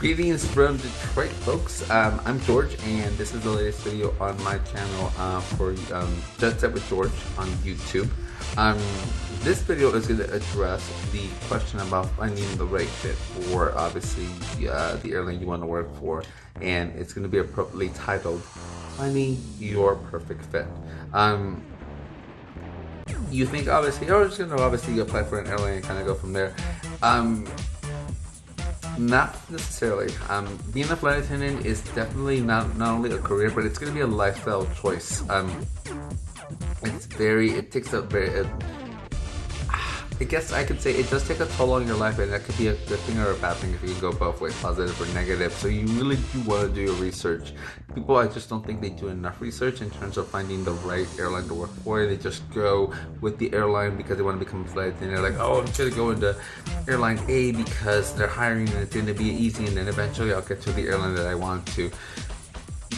Greetings from Detroit, folks. I'm George, and this is the latest video on my channel for Jet Set with George on YouTube. This video is going to address the question about finding the right fit for obviously the airline you want to work for, and it's going to be appropriately titled "Finding Your Perfect Fit." You think obviously, oh, just going to obviously apply for an airline and kind of go from there. Not necessarily. Being a flight attendant is definitely not only a career, but it's going to be a lifestyle choice. It takes a very, I guess I could say it does take a toll on your life, and that could be a good thing or a bad thing if you can go both ways, positive or negative. So you really do want to do your research. People, I just don't think they do enough research in terms of finding the right airline to work for. They just go with the airline because they want to become a flight attendant. They're like, oh, I'm going to go into airline A because they're hiring and it's going to be easy, and then eventually I'll get to the airline that I want to.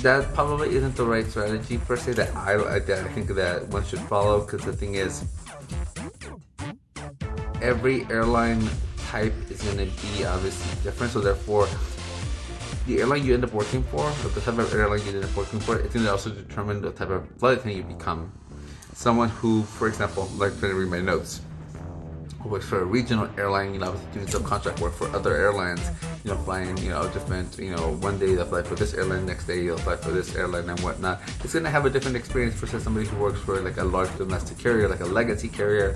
That probably isn't the right strategy per se that I think that one should follow, because the thing is, every airline type is going to be obviously different, so therefore the airline you end up working for, or the type of airline you end up working for, it's going to also determine the type of flight attendant you become. Someone who, for example, like trying to read my notes, who works for a regional airline, obviously doing subcontract work for other airlines, flying, different, one day they'll fly for this airline, next day they'll fly for this airline and whatnot. It's going to have a different experience versus somebody who works for like a large domestic carrier, like a legacy carrier,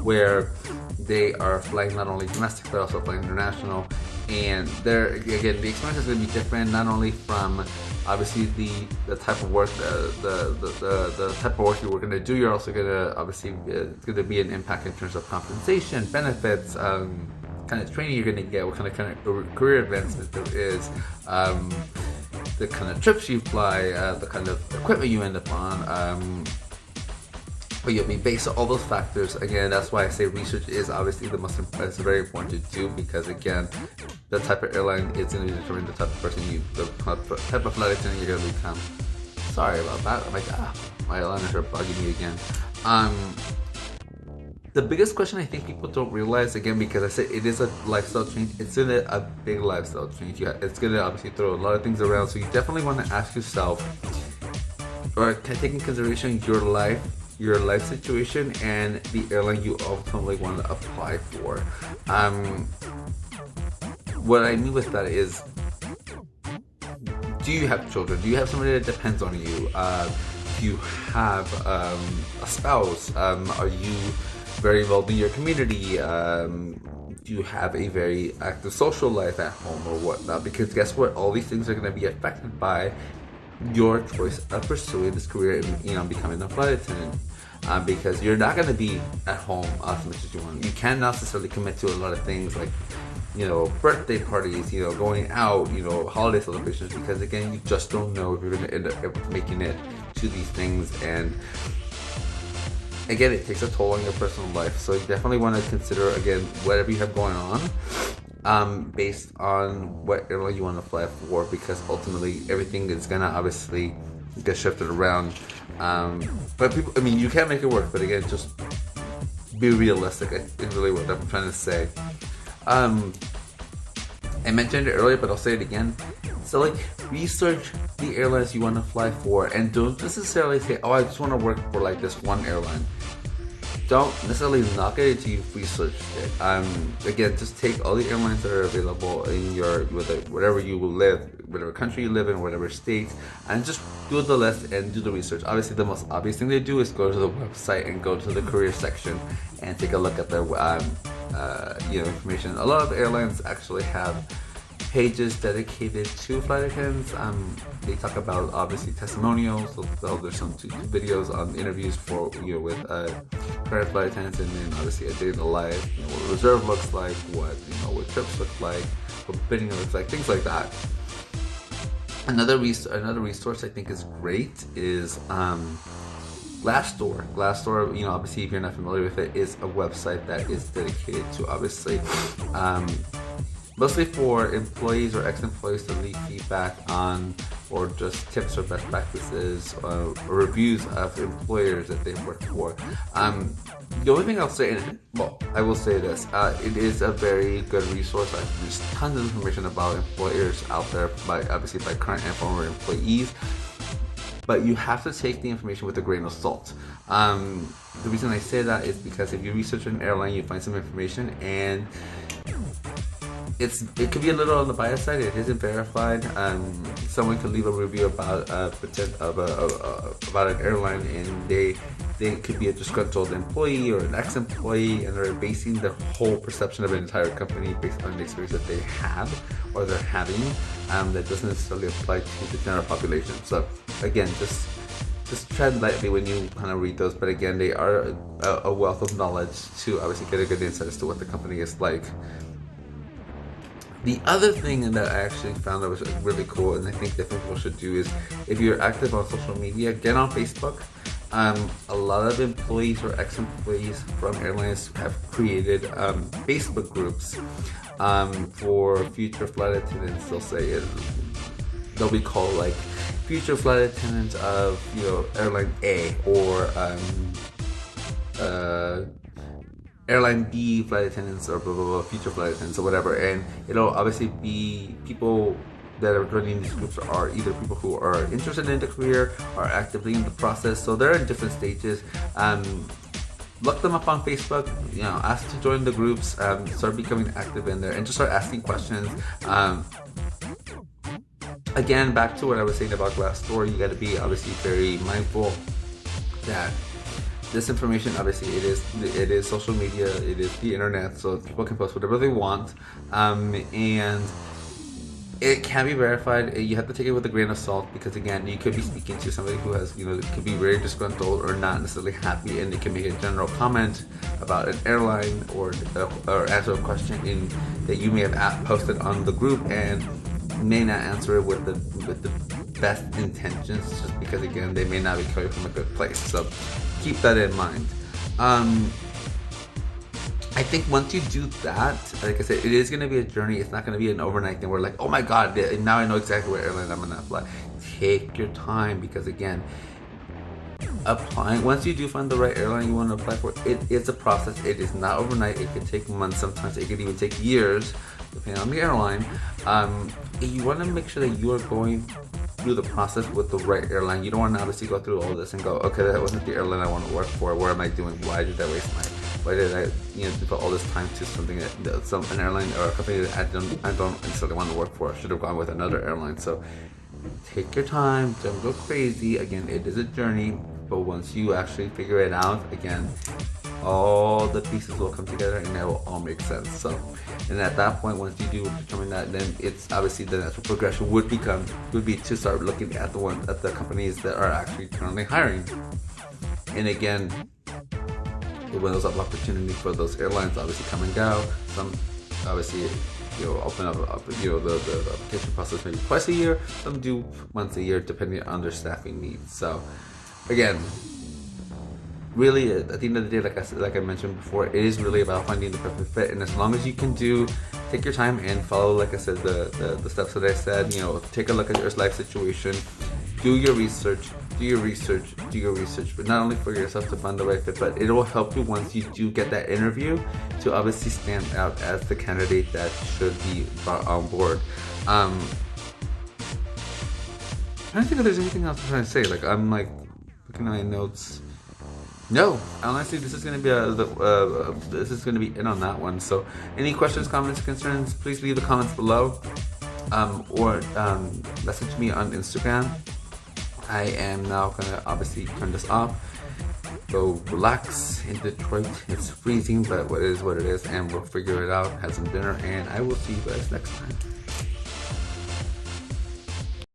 where they are flying not only domestic but also flying international. And there again, the experience is going to be different, not only from obviously the type of work, the type of work you're going to do. You're also going to obviously, it's going to be an impact in terms of compensation, benefits, kind of training you're going to get, what kind of career advancement there is, the kind of trips you fly, the kind of equipment you end up on. But you'll be based on all those factors. Again, that's why I say research is obviously it's very important to do, because again, the type of airline is going to determine the type of person the type of flight attendant you're going to become. Sorry about that. I'm like, my airliners are bugging me again. The biggest question I think people don't realize, again, because I said it is a lifestyle change, it's a big lifestyle change. It's going to obviously throw a lot of things around, so you definitely want to ask yourself, or take in consideration your life situation and the airline you ultimately want to apply for. What I mean with that is, do you have children? Do you have somebody that depends on you? Do you have a spouse? Are you very involved in your community? Do you have a very active social life at home or whatnot? Because guess what? All these things are going to be affected by your choice of pursuing this career and becoming a flight attendant. Because you're not going to be at home as much as you want. You can't necessarily commit to a lot of things like, birthday parties, going out, holiday celebrations, because again, you just don't know if you're going to end up making it to these things. And again, it takes a toll on your personal life. So you definitely want to consider, again, whatever you have going on, based on what airline you want to fly for, because ultimately everything is going to obviously get shifted around. But people, you can make it work, but again, just be realistic is really what I'm trying to say. I mentioned it earlier, but I'll say it again. So research the airlines you want to fly for, and don't necessarily say, oh, I just want to work for like this one airline. Don't necessarily knock it until you've researched it. Again, just take all the airlines that are available in wherever you will live, whatever country you live in, whatever state, and just do the list and do the research. Obviously, the most obvious thing to do is go to the website and go to the career section and take a look at their information. A lot of airlines actually have pages dedicated to flight attendants. They talk about obviously testimonials. So there's some two videos on interviews for with current flight attendants, and then obviously a day in the life, what reserve looks like, what trips look like, what bidding looks like, things like that. Another resource I think is great is Glassdoor. Glassdoor, obviously if you're not familiar with it, is a website that is dedicated to obviously mostly for employees or ex-employees to leave feedback on or just tips or best practices or reviews of employers that they've worked for. The only thing I'll say, well, I will say this, it is a very good resource. There's tons of information about employers out there, obviously by current and former employees, but you have to take the information with a grain of salt. The reason I say that is because if you research an airline, you find some information and it could be a little on the bias side. It isn't verified. Someone could leave a review about an airline, and they could be a disgruntled employee or an ex-employee, and they're basing their whole perception of an entire company based on the experience that they have or they're having. That doesn't necessarily apply to the general population. So again, just tread lightly when you kind of read those. But again, they are a wealth of knowledge to obviously get a good insight as to what the company is like. The other thing that I actually found that was really cool, and I think different people should do, is if you're active on social media, get on Facebook. A lot of employees or ex-employees from airlines have created Facebook groups for future flight attendants. They'll say they'll be called like future flight attendants of airline A, or airline B flight attendants, or blah blah blah, future flight attendants, or whatever. And it'll obviously be people that are joining these groups are either people who are interested in the career or actively in the process. So they're in different stages. Look them up on Facebook, ask to join the groups, start becoming active in there, and just start asking questions. Again, back to what I was saying about Glassdoor, you got to be obviously very mindful that this information, obviously, it is social media, it is the internet, so people can post whatever they want, and it can be verified. You have to take it with a grain of salt, because again, you could be speaking to somebody who has, could be very disgruntled or not necessarily happy, and they can make a general comment about an airline or answer a question that you may have posted on the group, and may not answer it with the best intentions, just because again, they may not be coming from a good place. So keep that in mind. I think once you do that, like I said, it is going to be a journey. It's not going to be an overnight thing where like, oh my god, now I know exactly what airline I'm going to fly. Take your time, because again, applying, once you do find the right airline you want to apply for, it is a process. It is not overnight. It could take months. Sometimes it could even take years, depending on the airline. You want to make sure that you are going through the process with the right airline. You don't want to obviously go through all this and go, okay, that wasn't the airline I want to work for. What am I doing? Why did I devote all this time to something an airline or a company that I don't necessarily want to work for? I should have gone with another airline. So take your time, don't go crazy. Again, it is a journey, but once you actually figure it out, again, all the pieces will come together and they will all make sense. So, and at that point, once you do determine that, then it's obviously the natural progression would be to start looking at the companies that are actually currently hiring. And again, the windows of opportunity for those airlines obviously come and go. Some obviously open up the application process maybe twice a year. Some do once a year, depending on their staffing needs. So again, really, at the end of the day, like I mentioned before, it is really about finding the perfect fit. And as long as you can take your time and follow, like I said, the steps that I said, take a look at your life situation, do your research, but not only for yourself to find the right fit, but it will help you once you do get that interview to obviously stand out as the candidate that should be brought on board. I don't think there's anything else I'm trying to say. I'm looking at my notes. No, honestly, this is gonna be it on that one. So, any questions, comments, concerns, please leave the comments below, or message me on Instagram. I am now gonna obviously turn this off. Go relax in Detroit. It's freezing, but what it is, and we'll figure it out. Have some dinner, and I will see you guys next time.